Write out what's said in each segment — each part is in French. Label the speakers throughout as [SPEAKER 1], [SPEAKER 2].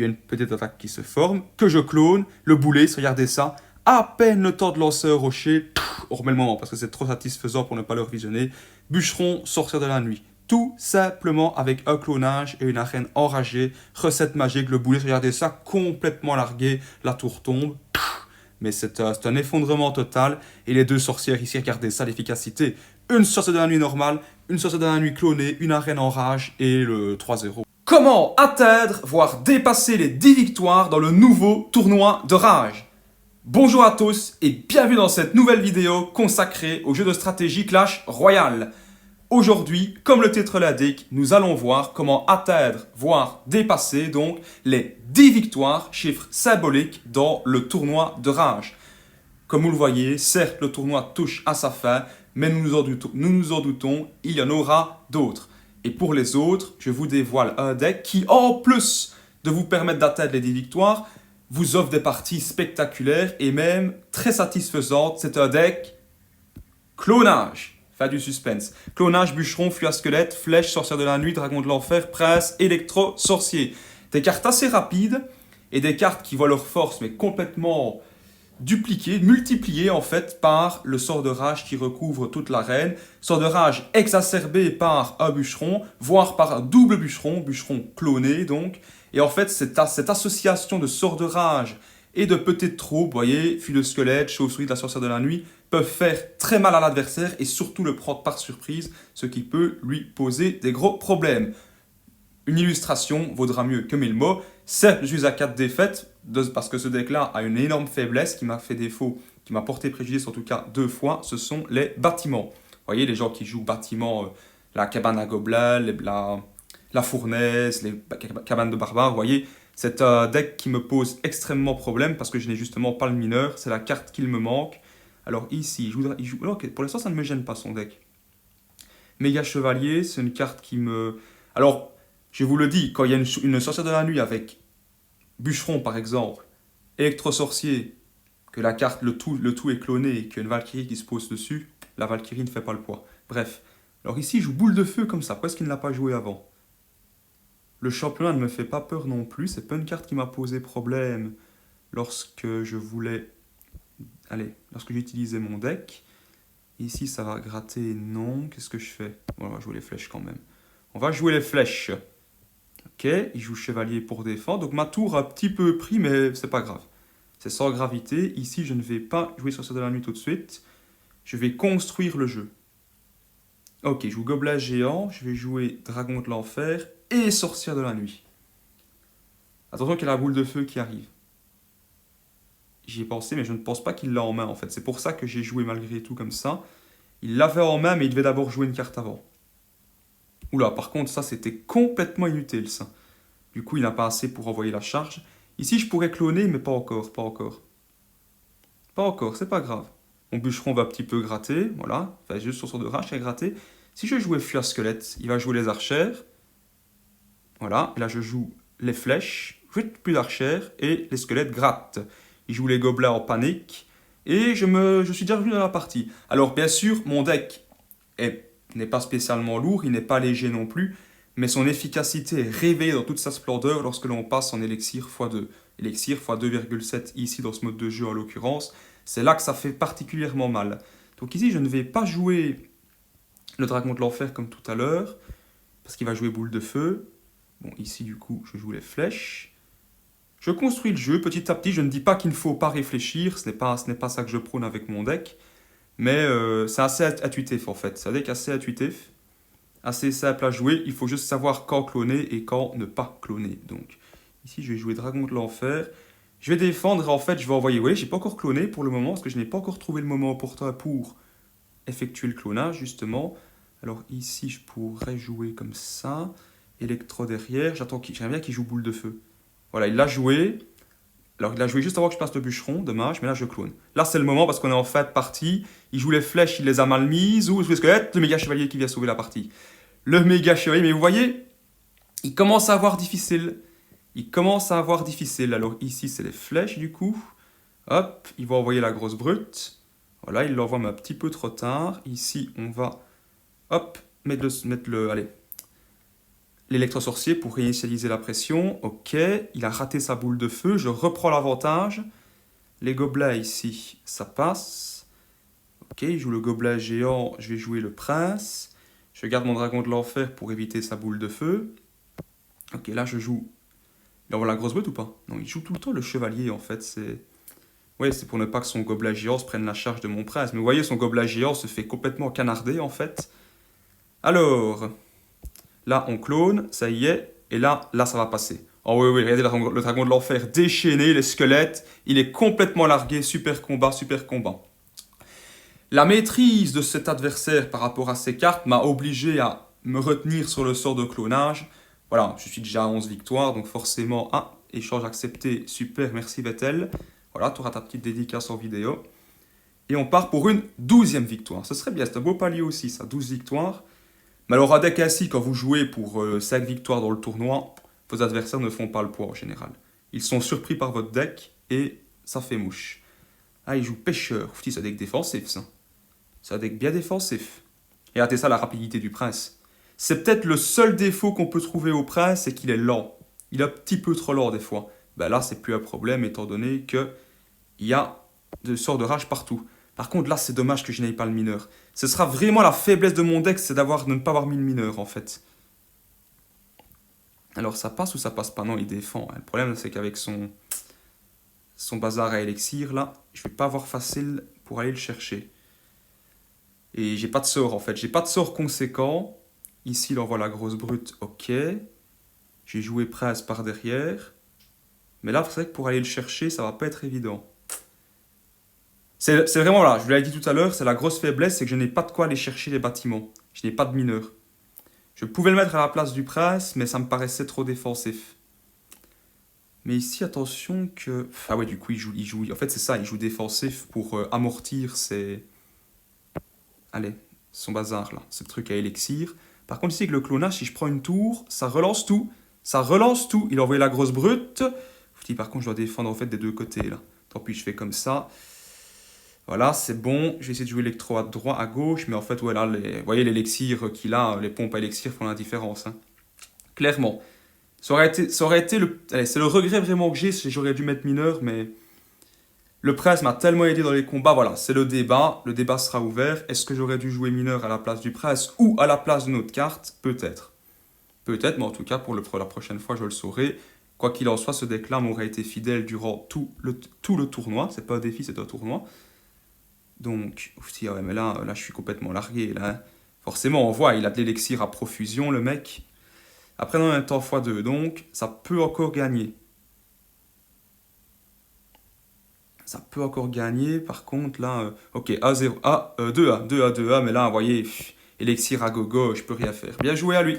[SPEAKER 1] il y a une petite attaque qui se forme, que je clone, le boulet, regardez ça, à peine le temps de lancer un rocher, on remet le moment parce que c'est trop satisfaisant pour ne pas le revisionner, bûcheron, sortir de la nuit. Tout simplement avec un clonage et une arène enragée, recette magique, le boulet, regardez ça, complètement largué, la tour tombe, mais c'est un effondrement total, et les deux sorcières ici, regardez ça, l'efficacité. Une sorcière de la nuit normale, une sorcière de la nuit clonée, une arène en rage, et le 3-0. Comment atteindre, voire dépasser les 10 victoires dans le nouveau tournoi de rage? Bonjour à tous et bienvenue dans cette nouvelle vidéo consacrée au jeu de stratégie Clash Royale. Aujourd'hui, comme le titre l'indique, nous allons voir comment atteindre, voire dépasser donc les 10 victoires, chiffre symbolique, dans le tournoi de rage. Comme vous le voyez, certes le tournoi touche à sa fin, mais nous nous en doutons, il y en aura d'autres. Et pour les autres, je vous dévoile un deck qui, en plus de vous permettre d'atteindre les 10 victoires, vous offre des parties spectaculaires et même très satisfaisantes. C'est un deck clonage. Fin du suspense. Clonage, bûcheron, flux à squelette, flèche, sorcière de la nuit, dragon de l'enfer, prince, électro, sorcier. Des cartes assez rapides et des cartes qui voient leur force mais complètement dupliquées, multipliées en fait par le sort de rage qui recouvre toute l'arène. Sort de rage exacerbé par un bûcheron, voire par un double bûcheron, bûcheron cloné donc. Et en fait, cette association de sort de rage et de petites troupes, vous voyez, fût de squelette, chauve-souris de la sorcière de la nuit, peuvent faire très mal à l'adversaire et surtout le prendre par surprise, ce qui peut lui poser des gros problèmes. Une illustration vaudra mieux que 1000 mots. Certes, je suis à 4 défaites, parce que ce deck-là a une énorme faiblesse qui m'a fait défaut, qui m'a porté préjudice en tout cas 2 fois, ce sont les bâtiments. Vous voyez, les gens qui jouent bâtiments, la cabane à gobelins, la fournaise, les cabanes de barbares, vous voyez, c'est un deck qui me pose extrêmement problème parce que je n'ai justement pas le mineur, c'est la carte qu'il me manque. Alors ici, okay, pour l'instant ça ne me gêne pas son deck. Méga Chevalier, c'est une carte qui me... Alors, je vous le dis, quand il y a une sorcière de la nuit avec Bûcheron par exemple, Électro-sorcier, que la carte, le tout est cloné et qu'il y a une Valkyrie qui se pose dessus, la Valkyrie ne fait pas le poids. Bref, alors ici il joue boule de feu comme ça, pourquoi est-ce qu'il ne l'a pas joué avant? Le championnat ne me fait pas peur non plus, c'est pas une carte qui m'a posé problème lorsque je voulais... Allez, lorsque j'utilisais mon deck. Ici, ça va gratter, non. Qu'est-ce que je fais? Bon, on va jouer les flèches quand même. On va jouer les flèches. Ok, il joue chevalier pour défendre. Donc ma tour a un petit peu pris, mais c'est pas grave. C'est sans gravité. Ici, je ne vais pas jouer sorcière de la nuit tout de suite. Je vais construire le jeu. Ok, je joue gobelin géant. Je vais jouer dragon de l'enfer et sorcière de la nuit. Attention qu'il y a la boule de feu qui arrive. J'y ai pensé, mais je ne pense pas qu'il l'a en main, en fait. C'est pour ça que j'ai joué malgré tout comme ça. Il l'avait en main, mais il devait d'abord jouer une carte avant. Oula, par contre, ça, c'était complètement inutile, ça. Du coup, il n'a pas assez pour envoyer la charge. Ici, je pourrais cloner, mais pas encore, pas encore. Pas encore, c'est pas grave. Mon bûcheron va un petit peu gratter, voilà. Enfin, juste sur son de rage, il a gratté. Si je jouais flux à squelette, il va jouer les archères. Voilà, et là, je joue les flèches, plus d'archères, et les squelettes grattent. Il joue les gobelins en panique. Et je suis déjà revenu dans la partie. Alors bien sûr, mon deck n'est pas spécialement lourd, il n'est pas léger non plus, mais son efficacité est révélée dans toute sa splendeur lorsque l'on passe en élixir x2. Élixir x 2,7 ici dans ce mode de jeu en l'occurrence, c'est là que ça fait particulièrement mal. Donc ici, je ne vais pas jouer le dragon de l'enfer comme tout à l'heure, parce qu'il va jouer boule de feu. Bon, ici du coup, je joue les flèches. Je construis le jeu petit à petit, je ne dis pas qu'il ne faut pas réfléchir, ce n'est pas ça que je prône avec mon deck, mais c'est assez intuitif en fait, c'est un deck assez intuitif, assez simple à jouer, il faut juste savoir quand cloner et quand ne pas cloner. Donc ici je vais jouer Dragon de l'Enfer, je vais défendre et en fait je vais envoyer, oui, j'ai pas encore cloné pour le moment, parce que je n'ai pas encore trouvé le moment opportun pour effectuer le clonage justement. Alors ici je pourrais jouer comme ça, Électro derrière, j'aimerais bien qu'il joue boule de feu. Voilà, il l'a joué. Alors, il a joué juste avant que je passe le bûcheron, dommage, mais là, je clone. Là, c'est le moment parce qu'on est en fin de partie. Il joue les flèches, il les a mal mises. Ou le squelette, le méga chevalier qui vient sauver la partie. Le méga chevalier, mais vous voyez, il commence à avoir difficile. Il commence à avoir difficile. Alors, ici, c'est les flèches, du coup. Hop, il va envoyer la grosse brute. Voilà, il l'envoie, mais un petit peu trop tard. Ici, on va, hop, allez, l'électrosorcier pour réinitialiser la pression. Ok, il a raté sa boule de feu. Je reprends l'avantage. Les gobelets ici, ça passe. Ok, il joue le gobelet géant. Je vais jouer le prince. Je garde mon dragon de l'enfer pour éviter sa boule de feu. Ok, là je joue... Il envoie la grosse botte ou pas? Non, il joue tout le temps le chevalier en fait. C'est pour ne pas que son gobelet géant se prenne la charge de mon prince. Mais vous voyez, son gobelet géant se fait complètement canarder en fait. Alors, là on clone, ça y est. Et là ça va passer. Oh oui, oui, regardez le dragon de l'enfer déchaîné, les squelettes. Il est complètement largué, super combat, super combat. La maîtrise de cet adversaire par rapport à ses cartes m'a obligé à me retenir sur le sort de clonage. Voilà, je suis déjà à 11 victoires, donc forcément, échange accepté, super, merci Vettel. Voilà, tu auras ta petite dédicace en vidéo. Et on part pour une 12e victoire. Ce serait bien, c'est un beau palier aussi, ça, 12 victoires. Mais alors, à deck ainsi, quand vous jouez pour 5 victoires dans le tournoi, vos adversaires ne font pas le poids en général. Ils sont surpris par votre deck et ça fait mouche. Ah, il joue pêcheur. Ouf, c'est un deck défensif, ça. C'est un deck bien défensif. Et regardez ça, la rapidité du prince. C'est peut-être le seul défaut qu'on peut trouver au prince, c'est qu'il est lent. Il est un petit peu trop lent des fois. Ben là, c'est plus un problème étant donné qu'il y a des sorts de rage partout. Par contre, là, c'est dommage que je n'aie pas le mineur. Ce sera vraiment la faiblesse de mon deck, c'est de ne pas avoir mis le mineur, en fait. Alors, ça passe ou ça passe pas? Non, il défend. Le problème, c'est qu'avec son bazar à élixir, là, je vais pas avoir facile pour aller le chercher. Et j'ai pas de sort, en fait. J'ai pas de sort conséquent. Ici, il envoie la grosse brute, ok. J'ai joué prince par derrière. Mais là, c'est vrai que pour aller le chercher, ça va pas être évident. C'est vraiment là, je vous l'avais dit tout à l'heure, c'est la grosse faiblesse, c'est que je n'ai pas de quoi aller chercher les bâtiments. Je n'ai pas de mineur. Je pouvais le mettre à la place du prince, mais ça me paraissait trop défensif. Mais ici, attention que... Ah ouais, du coup, il joue... En fait, c'est ça, il joue défensif pour amortir ses... Allez, son bazar, là. Ce truc à élixir. Par contre, ici, avec le clonage, si je prends une tour, ça relance tout. Ça relance tout. Il a envoyé la grosse brute. Par contre, je dois défendre, en fait, des deux côtés, là. Tant pis, je fais comme ça. Voilà, c'est bon. Je vais essayer de jouer électro à droite, à gauche. Mais en fait, voilà, vous voyez l'élixir qu'il a, les pompes à élixir font la différence. Hein. Clairement. Ça aurait été le... Allez, c'est le regret vraiment que j'ai, j'aurais dû mettre mineur, mais... Le prince m'a tellement aidé dans les combats, voilà, c'est le débat. Le débat sera ouvert. Est-ce que j'aurais dû jouer mineur à la place du prince ou à la place d'une autre carte? Peut-être. Peut-être, mais en tout cas, pour la prochaine fois, je le saurai. Quoi qu'il en soit, ce deck-là m'aurait été fidèle durant tout le tournoi. C'est pas un défi, c'est un tournoi. Donc, ouais, mais là, je suis complètement largué. Là, hein. Forcément, on voit, il a de l'élixir à profusion, le mec. Après, dans un temps x2, donc, ça peut encore gagner. Ça peut encore gagner. Par contre, là, ok, A0, 2A, 2A, 2A. Mais là, vous voyez, élixir à gogo, je peux rien faire. Bien joué à lui.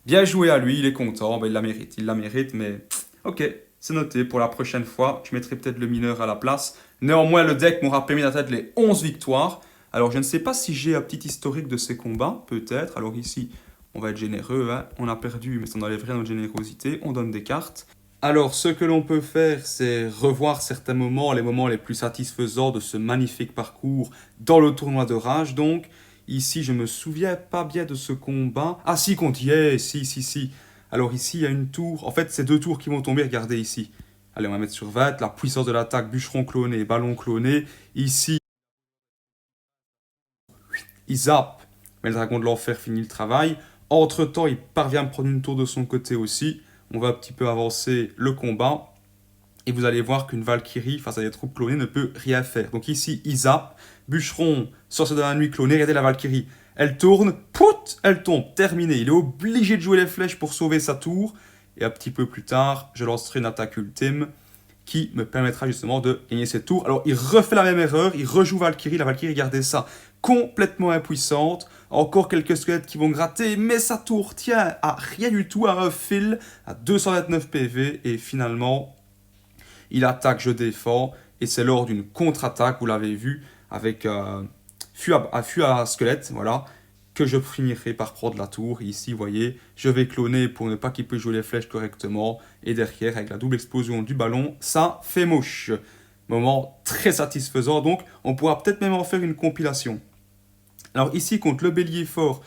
[SPEAKER 1] Bien joué à lui, il est content. Ben, il la mérite, mais ok, c'est noté. Pour la prochaine fois, je mettrai peut-être le mineur à la place. Néanmoins, le deck m'aura permis d'atteindre les 11 victoires. Alors, je ne sais pas si j'ai un petit historique de ces combats, peut-être. Alors ici, on va être généreux. Hein. On a perdu, mais ça n'enlève rien notre générosité. On donne des cartes. Alors, ce que l'on peut faire, c'est revoir certains moments, les moments les plus satisfaisants de ce magnifique parcours dans le tournoi de rage. Donc, ici, je me souviens pas bien de ce combat. Ah si, contre yeah, si. Alors ici, il y a une tour. En fait, c'est deux tours qui vont tomber, regardez ici. Allez, on va mettre sur 20. La puissance de l'attaque, bûcheron cloné, ballon cloné. Ici, il zappe, mais le dragon de l'enfer finit le travail. Entre-temps, il parvient à me prendre une tour de son côté aussi. On va un petit peu avancer le combat. Et vous allez voir qu'une Valkyrie, face à des troupes clonées, ne peut rien faire. Donc ici, il zappe. Bûcheron, sorcier de la nuit cloné. Regardez la Valkyrie. Elle tourne, pout, elle tombe. Terminé. Il est obligé de jouer les flèches pour sauver sa tour. Et un petit peu plus tard, je lancerai une attaque ultime qui me permettra justement de gagner cette tour. Alors, il refait la même erreur. Il rejoue Valkyrie. La Valkyrie, regardez ça, complètement impuissante. Encore quelques squelettes qui vont gratter. Mais sa tour tient à rien du tout, à un fil, à 229 PV. Et finalement... il attaque, je défends, et c'est lors d'une contre-attaque, vous l'avez vu, avec fût à squelette, voilà, que je finirai par prendre la tour. Et ici, vous voyez, je vais cloner pour ne pas qu'il puisse jouer les flèches correctement. Et derrière, avec la double explosion du ballon, ça fait mouche. Moment très satisfaisant, donc on pourra peut-être même en faire une compilation. Alors ici, contre le bélier fort,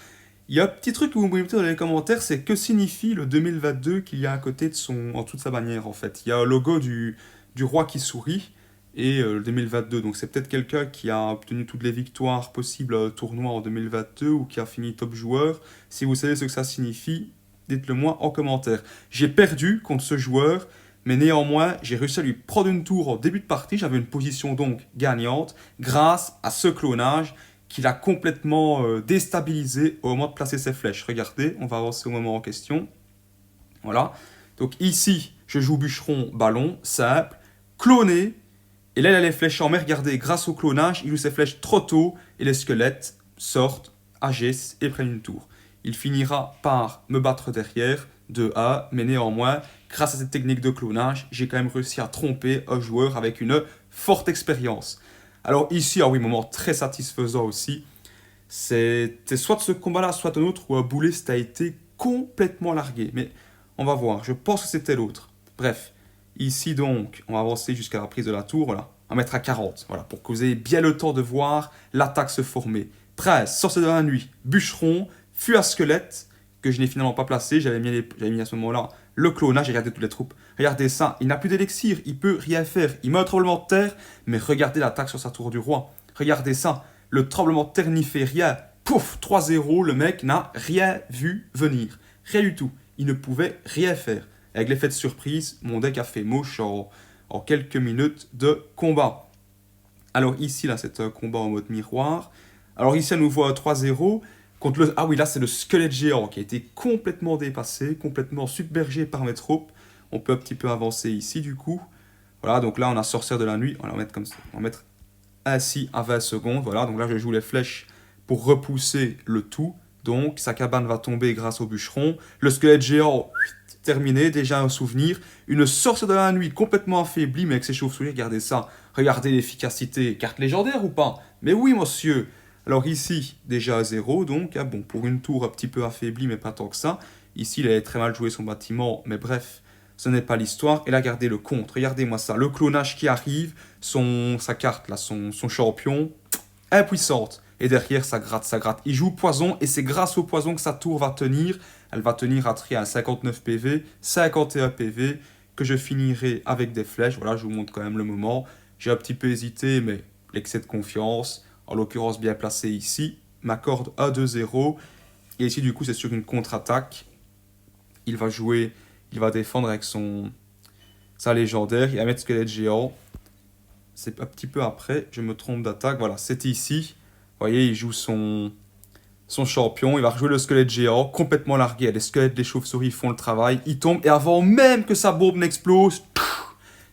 [SPEAKER 1] Il y a un petit truc que vous pouvez mettre dans les commentaires, c'est que signifie le 2022 qu'il y a à côté de en dessous de sa bannière en fait. Il y a un logo du roi qui sourit et le 2022. Donc c'est peut-être quelqu'un qui a obtenu toutes les victoires possibles au tournoi en 2022 ou qui a fini top joueur. Si vous savez ce que ça signifie, dites-le moi en commentaire. J'ai perdu contre ce joueur, mais néanmoins j'ai réussi à lui prendre une tour en début de partie. J'avais une position donc gagnante grâce à ce clonage qu'il a complètement déstabilisé au moment de placer ses flèches. Regardez, on va avancer au moment en question. Voilà. Donc ici, je joue bûcheron, ballon, simple, cloné. Et là, il a les flèches en mer. Regardez, grâce au clonage, il joue ses flèches trop tôt et les squelettes sortent, agissent et prennent une tour. Il finira par me battre derrière, 2-1, mais néanmoins, grâce à cette technique de clonage, j'ai quand même réussi à tromper un joueur avec une forte expérience. Alors ici, ah oui, moment très satisfaisant aussi, c'était soit ce combat-là, soit un autre où un bouliste a été complètement largué. Mais on va voir, je pense que c'était l'autre. Bref, ici donc, on va avancer jusqu'à la prise de la tour, voilà. On va mettre à 40, voilà, pour que vous ayez bien le temps de voir l'attaque se former. 13, sorcier de la nuit, bûcheron, fût à squelette, que je n'ai finalement pas placé, j'avais mis à ce moment-là le clonage, j'ai regardé toutes les troupes. Regardez ça, il n'a plus d'élixir, il peut rien faire, il met un tremblement de terre, mais regardez l'attaque sur sa tour du roi. Regardez ça, le tremblement de terre n'y fait rien. Pouf, 3-0, le mec n'a rien vu venir. Rien du tout, il ne pouvait rien faire. Avec l'effet de surprise, mon deck a fait mouche en quelques minutes de combat. Alors ici, là, c'est un combat en mode miroir. Alors ici, à nouveau 3-0. Contre le... Ah oui, là, c'est le squelette géant qui a été complètement dépassé, complètement submergé par mes troupes. On peut un petit peu avancer ici, du coup. Voilà, donc là, on a sorcière de la nuit. On va mettre comme ça. On va mettre ainsi à 20 secondes. Voilà, donc là, je joue les flèches pour repousser le tout. Donc, sa cabane va tomber grâce au bûcheron. Le squelette géant, terminé, déjà un souvenir. Une sorcière de la nuit complètement affaiblie, mais avec ses chauves-souris, regardez ça. Regardez l'efficacité. Carte légendaire ou pas? Mais oui, monsieur. Alors ici, déjà à 0, donc, ah bon, pour une tour un petit peu affaiblie, mais pas tant que ça. Ici, il avait très mal joué son bâtiment, mais bref, ce n'est pas l'histoire. Et là, regardez le contre, regardez-moi ça. Le clonage qui arrive, sa carte, là, son champion, impuissante. Et derrière, ça gratte, ça gratte. Il joue poison, et c'est grâce au poison que sa tour va tenir. Elle va tenir à trier à 59 PV, 51 PV, que je finirai avec des flèches. Voilà, je vous montre quand même le moment. J'ai un petit peu hésité, mais l'excès de confiance, en l'occurrence bien placé ici, m'accorde 1-2-0. Et ici, du coup, c'est sur une contre-attaque. Il va jouer, il va défendre avec sa légendaire. Il va mettre squelette géant. C'est un petit peu après, je me trompe d'attaque. Voilà, c'était ici. Vous voyez, il joue son champion. Il va rejouer le squelette géant, complètement largué. Les squelettes des chauves-souris font le travail. Il tombe, et avant même que sa bombe n'explose,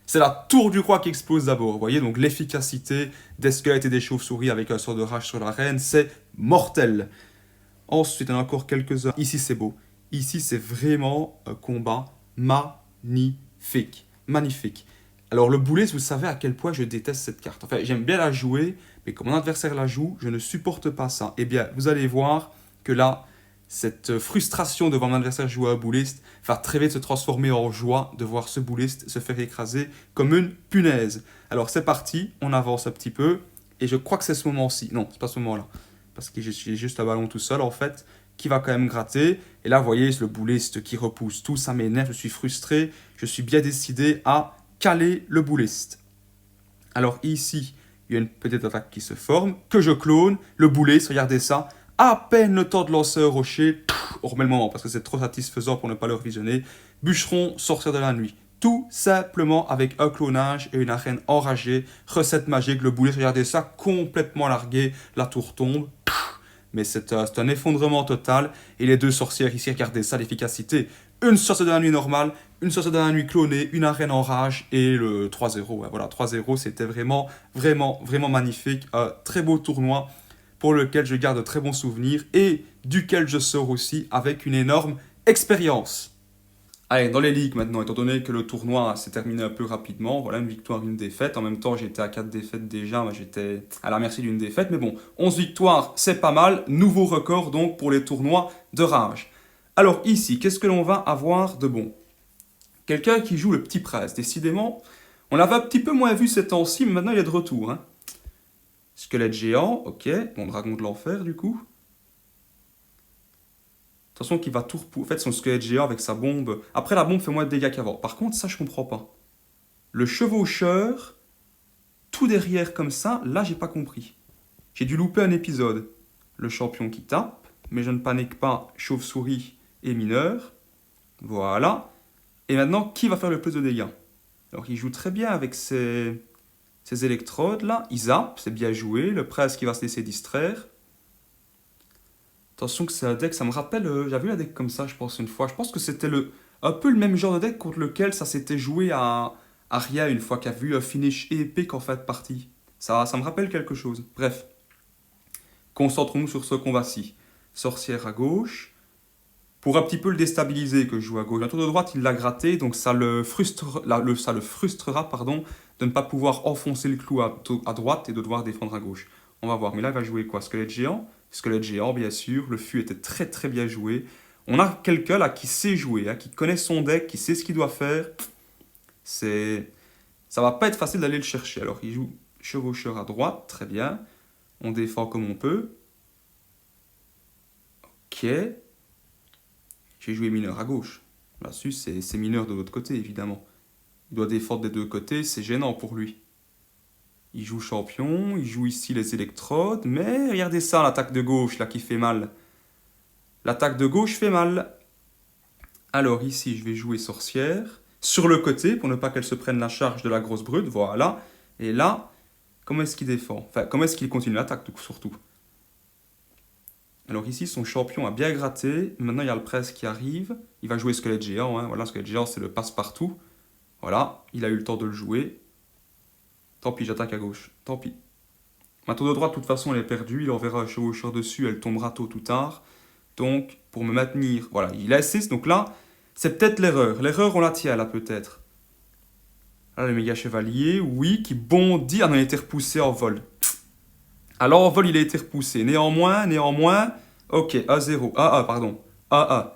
[SPEAKER 1] c'est la tour du roi qui explose d'abord. Vous voyez, donc l'efficacité des squelettes et des chauves-souris avec un sort de rage sur la reine, c'est mortel. Ensuite, on a encore quelques-uns. Ici, c'est beau. Ici, c'est vraiment un combat magnifique. Magnifique. Alors, le boulet, vous savez à quel point je déteste cette carte. Enfin, j'aime bien la jouer, mais quand mon adversaire la joue, je ne supporte pas ça. Eh bien, vous allez voir que là, cette frustration de voir mon adversaire jouer à un bouliste va très vite se transformer en joie de voir ce bouliste se faire écraser comme une punaise. Alors c'est parti, on avance un petit peu, et je crois que c'est ce moment-ci. Non, c'est pas ce moment-là, parce que j'ai juste un ballon tout seul en fait, qui va quand même gratter. Et là, vous voyez, le bouliste qui repousse tout, ça m'énerve, je suis frustré, je suis bien décidé à caler le bouliste. Alors ici, il y a une petite attaque qui se forme, que je clone, le bouliste, regardez ça, à peine le temps de lancer un rocher, on remet le moment parce que c'est trop satisfaisant pour ne pas le revisionner. Bûcheron, sorcière de la nuit. Tout simplement avec un clonage et une arène enragée. Recette magique, le boulet, regardez ça, complètement largué. La tour tombe. Mais c'est un effondrement total. Et les deux sorcières ici, regardez ça, l'efficacité. Une sorcière de la nuit normale, une sorcière de la nuit clonée, une arène en rage et le 3-0. Ouais, voilà, 3-0, c'était vraiment, vraiment, vraiment magnifique. Un très beau tournoi pour lequel je garde de très bons souvenirs et duquel je sors aussi avec une énorme expérience. Allez, dans les ligues maintenant, étant donné que le tournoi s'est terminé un peu rapidement, voilà, une victoire, une défaite. En même temps, j'étais à 4 défaites déjà, mais j'étais à la merci d'une défaite. Mais bon, 11 victoires, c'est pas mal. Nouveau record donc pour les tournois de rage. Alors ici, qu'est-ce que l'on va avoir de bon? Quelqu'un qui joue le petit prince. Décidément, on l'avait un petit peu moins vu ces temps-ci, mais maintenant il est de retour, hein. Squelette géant, ok. Bon, dragon de l'enfer, du coup. Attention qu'il va tout repousser. En fait, son squelette géant avec sa bombe. Après, la bombe fait moins de dégâts qu'avant. Par contre, ça, je comprends pas. Le chevaucheur, tout derrière comme ça, là, j'ai pas compris. J'ai dû louper un épisode. Le champion qui tape, mais je ne panique pas, chauve-souris et mineur. Voilà. Et maintenant, qui va faire le plus de dégâts? Alors, il joue très bien avec ses électrodes là. Il zappe, c'est bien joué. Le prince qui va se laisser distraire. Attention que c'est un deck, ça me rappelle, j'avais vu un deck comme ça, je pense, une fois. Je pense que c'était un peu le même genre de deck contre lequel ça s'était joué à Aria une fois, qui a vu un finish épique en fin de partie. Ça me rappelle quelque chose. Bref, concentrons-nous sur ce combat-ci. Sorcière à gauche. Pour un petit peu le déstabiliser que je joue à gauche. Un tour de droite, il l'a gratté, donc ça le frustrera pardon, de ne pas pouvoir enfoncer le clou à droite et de devoir défendre à gauche. On va voir. Mais là, il va jouer quoi? Squelette géant? Squelette géant, bien sûr. Le fût était très très bien joué. On a quelqu'un là qui sait jouer, hein, qui connaît son deck, qui sait ce qu'il doit faire. Ça va pas être facile d'aller le chercher. Alors, il joue chevaucheur à droite, très bien. On défend comme on peut. Ok. J'ai joué mineur à gauche. Là-dessus, c'est mineur de l'autre côté, évidemment. Il doit défendre des deux côtés, c'est gênant pour lui. Il joue champion, il joue ici les électrodes, mais regardez ça, l'attaque de gauche, là, qui fait mal. L'attaque de gauche fait mal. Alors ici, je vais jouer sorcière, sur le côté, pour ne pas qu'elle se prenne la charge de la grosse brute, voilà. Et là, comment est-ce qu'il défend? Enfin, comment est-ce qu'il continue l'attaque, surtout? Alors ici, son champion a bien gratté. Maintenant, il y a le presse qui arrive. Il va jouer squelette géant. Hein. Voilà, squelette géant, c'est le passe-partout. Voilà, il a eu le temps de le jouer. Tant pis, j'attaque à gauche. Tant pis. Ma tour de droite, de toute façon, elle est perdue. Il enverra un chevaucheur dessus. Elle tombera tôt ou tard. Donc, pour me maintenir... Voilà, il a 6. Donc là, c'est peut-être l'erreur. L'erreur, on la tient là, peut-être. Là, le méga chevalier, oui, qui bondit. Ah non, il a été repoussé en vol. Alors, en vol, il a été repoussé. Néanmoins, ok, A0, A1, pardon, A1.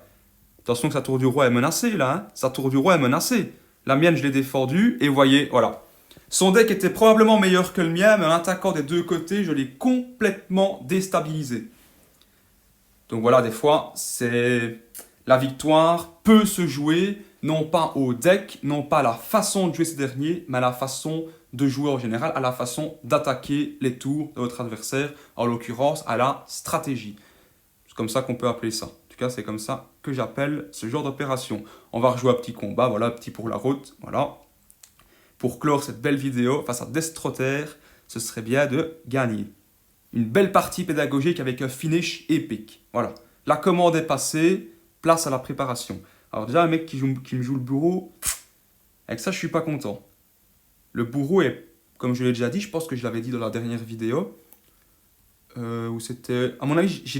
[SPEAKER 1] Attention que sa tour du roi est menacée, là. Hein. Sa tour du roi est menacée. La mienne, je l'ai défendue, et vous voyez, voilà. Son deck était probablement meilleur que le mien, mais en attaquant des deux côtés, je l'ai complètement déstabilisé. Donc voilà, des fois, la victoire peut se jouer, non pas au deck, non pas à la façon de jouer ces derniers, mais à la façon de jouer en général, à la façon d'attaquer les tours de votre adversaire, en l'occurrence à la stratégie. C'est comme ça qu'on peut appeler ça. En tout cas, c'est comme ça que j'appelle ce genre d'opération. On va rejouer un petit combat, voilà, un petit pour la route, voilà. Pour clore cette belle vidéo face à Destroter, ce serait bien de gagner. Une belle partie pédagogique avec un finish épique. Voilà. La commande est passée, place à la préparation. Alors déjà, un mec qui me joue le bourreau, avec ça, je suis pas content. Le bourreau est, comme je l'ai déjà dit, je pense que je l'avais dit dans la dernière vidéo, où c'était... À mon avis, j'ai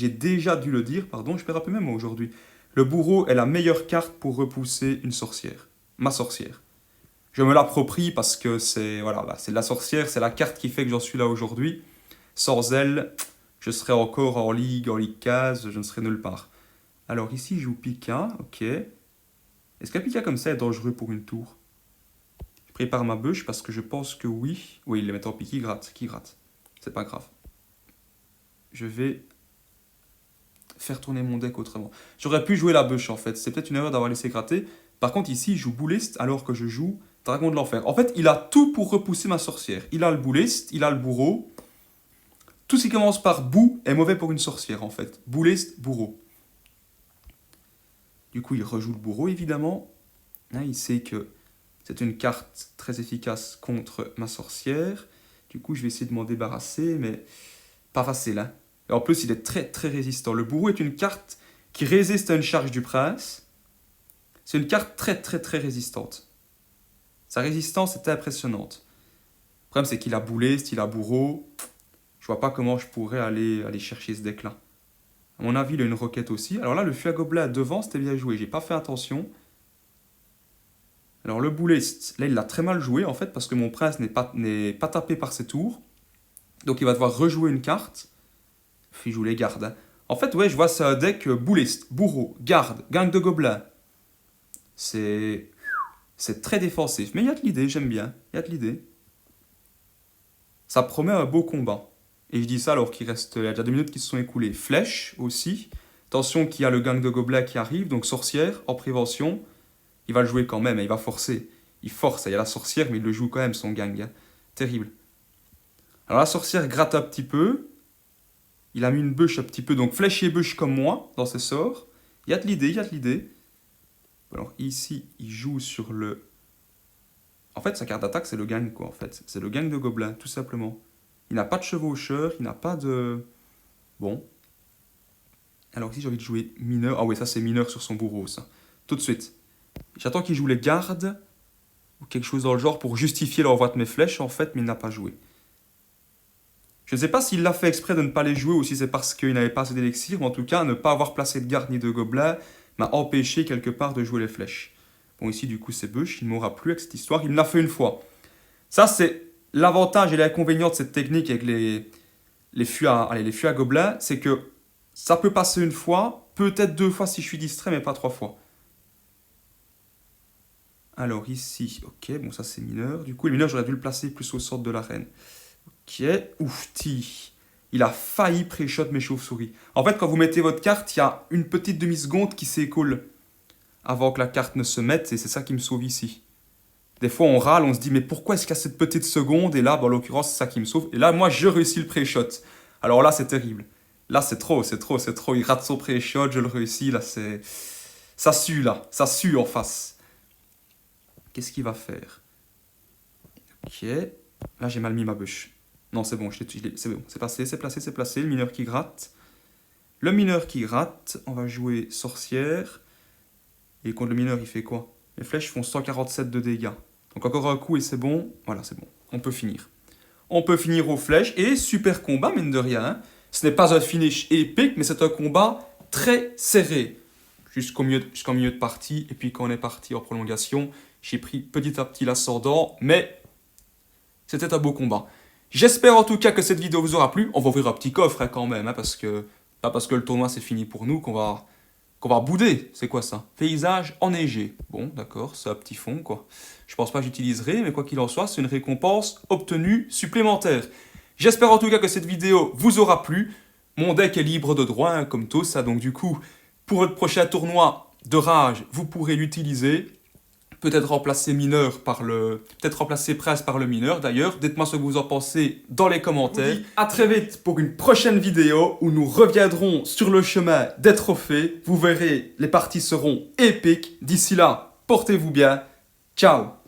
[SPEAKER 1] déjà dû le dire, pardon, je perds un peu même aujourd'hui. Le bourreau est la meilleure carte pour repousser une sorcière. Ma sorcière. Je me l'approprie parce que c'est la sorcière, c'est la carte qui fait que j'en suis là aujourd'hui. Sans elle, je serais encore en Ligue 15, je ne serais nulle part. Alors ici, je joue Pika, ok. Est-ce qu'un Pika comme ça est dangereux pour une tour? Je prépare ma bûche parce que je pense que oui. Oui, il les met en pique, qui gratte. C'est pas grave. Je vais faire tourner mon deck autrement. J'aurais pu jouer la bûche en fait, c'est peut-être une erreur d'avoir laissé gratter. Par contre ici, je joue bouliste alors que je joue Dragon de l'Enfer. En fait, il a tout pour repousser ma sorcière. Il a le bouliste, il a le bourreau. Tout ce qui commence par bout est mauvais pour une sorcière en fait. Bouliste, bourreau. Du coup, il rejoue le bourreau évidemment. Là, il sait que c'est une carte très efficace contre ma sorcière. Du coup, je vais essayer de m'en débarrasser, mais pas facile. Hein. Et en plus, il est très très résistant. Le bourreau est une carte qui résiste à une charge du prince. C'est une carte très très très résistante. Sa résistance est impressionnante. Le problème, c'est qu'il a bouliste, il a bourreau. Je vois pas comment je pourrais aller chercher ce deck-là. À mon avis, il a une roquette aussi. Alors là, le fût à gobelin devant, c'était bien joué. J'ai pas fait attention. Alors le bouliste, là, il l'a très mal joué, en fait, parce que mon prince n'est pas tapé par ses tours. Donc il va devoir rejouer une carte. Puis il joue les gardes. Hein. En fait, ouais, je vois, c'est un deck bouliste, bourreau, garde, gang de gobelins. C'est très défensif. Mais il y a de l'idée, j'aime bien. Il y a de l'idée. Ça promet un beau combat. Et je dis ça alors qu'il reste... Il y a déjà 2 minutes qui se sont écoulées. Flèche aussi. Attention qu'il y a le gang de gobelins qui arrive, donc sorcière, en prévention. Il va le jouer quand même, il va forcer. Il force, il y a la sorcière, mais il le joue quand même, son gang. Hein. Terrible. Alors la sorcière gratte un petit peu. Il a mis une bûche un petit peu, donc flèche et bûche comme moi, dans ses sorts. Il y a de l'idée, il y a de l'idée. Alors ici, il joue sur le... En fait, sa carte d'attaque, c'est le gang, quoi, en fait. C'est le gang de gobelins, tout simplement. Il n'a pas de chevaucheur, il n'a pas de... Bon. Alors ici, j'ai envie de jouer mineur. Ah oui, ça, c'est mineur sur son bourreau, ça. Tout de suite. J'attends qu'il joue les gardes, ou quelque chose dans le genre, pour justifier l'envoi de mes flèches, en fait, mais il n'a pas joué. Je ne sais pas s'il l'a fait exprès de ne pas les jouer, ou si c'est parce qu'il n'avait pas assez d'élixir, mais en tout cas, ne pas avoir placé de garde ni de gobelins m'a empêché quelque part de jouer les flèches. Bon, ici, du coup, c'est bûche, il ne m'aura plus avec cette histoire, il me l'a fait une fois. Ça, c'est l'avantage et l'inconvénient de cette technique avec les fûts à gobelins, c'est que ça peut passer une fois, peut-être 2 fois si je suis distrait, mais pas 3 fois. Alors ici, ok, bon ça c'est mineur. Du coup, le mineur, j'aurais dû le placer plus au centre de l'arène. Ok, oufti. Il a failli pré-shot mes chauves-souris. En fait, quand vous mettez votre carte, il y a une petite demi-seconde qui s'écoule avant que la carte ne se mette, et c'est ça qui me sauve ici. Des fois, on râle, on se dit, mais pourquoi est-ce qu'il y a cette petite seconde? Et là, en l'occurrence, c'est ça qui me sauve. Et là, moi, je réussis le pré-shot. Alors là, c'est terrible. Là, c'est trop. Il rate son pré-shot, je le réussis. Là, c'est... Ça sue, là. Ça sue en face. Qu'est-ce qu'il va faire? Ok. Là, j'ai mal mis ma bûche. Non, c'est bon, c'est bon. C'est passé, c'est placé, c'est placé. Le mineur qui gratte. Le mineur qui gratte. On va jouer sorcière. Et contre le mineur, il fait quoi? Les flèches font 147 de dégâts. Donc encore un coup et c'est bon. Voilà, c'est bon. On peut finir. On peut finir aux flèches. Et super combat, mine de rien. Hein. Ce n'est pas un finish épique, mais c'est un combat très serré. Jusqu'en milieu de partie. Et puis quand on est parti en prolongation, j'ai pris petit à petit l'ascendant. Mais c'était un beau combat. J'espère en tout cas que cette vidéo vous aura plu. On va ouvrir un petit coffre hein, quand même. Hein, parce que le tournoi c'est fini pour nous qu'on va bouder. C'est quoi ça? Paysage enneigé. Bon, d'accord, c'est un petit fond, quoi. Je pense pas que j'utiliserai, mais quoi qu'il en soit, c'est une récompense obtenue supplémentaire. J'espère en tout cas que cette vidéo vous aura plu. Mon deck est libre de droit, hein, comme tous, ça. Donc du coup, pour votre prochain tournoi de rage, vous pourrez l'utiliser. Peut-être remplacer Prince par le mineur d'ailleurs. Dites-moi ce que vous en pensez dans les commentaires. À très vite pour une prochaine vidéo où nous reviendrons sur le chemin des trophées. Vous verrez, les parties seront épiques. D'ici là, portez-vous bien. Ciao!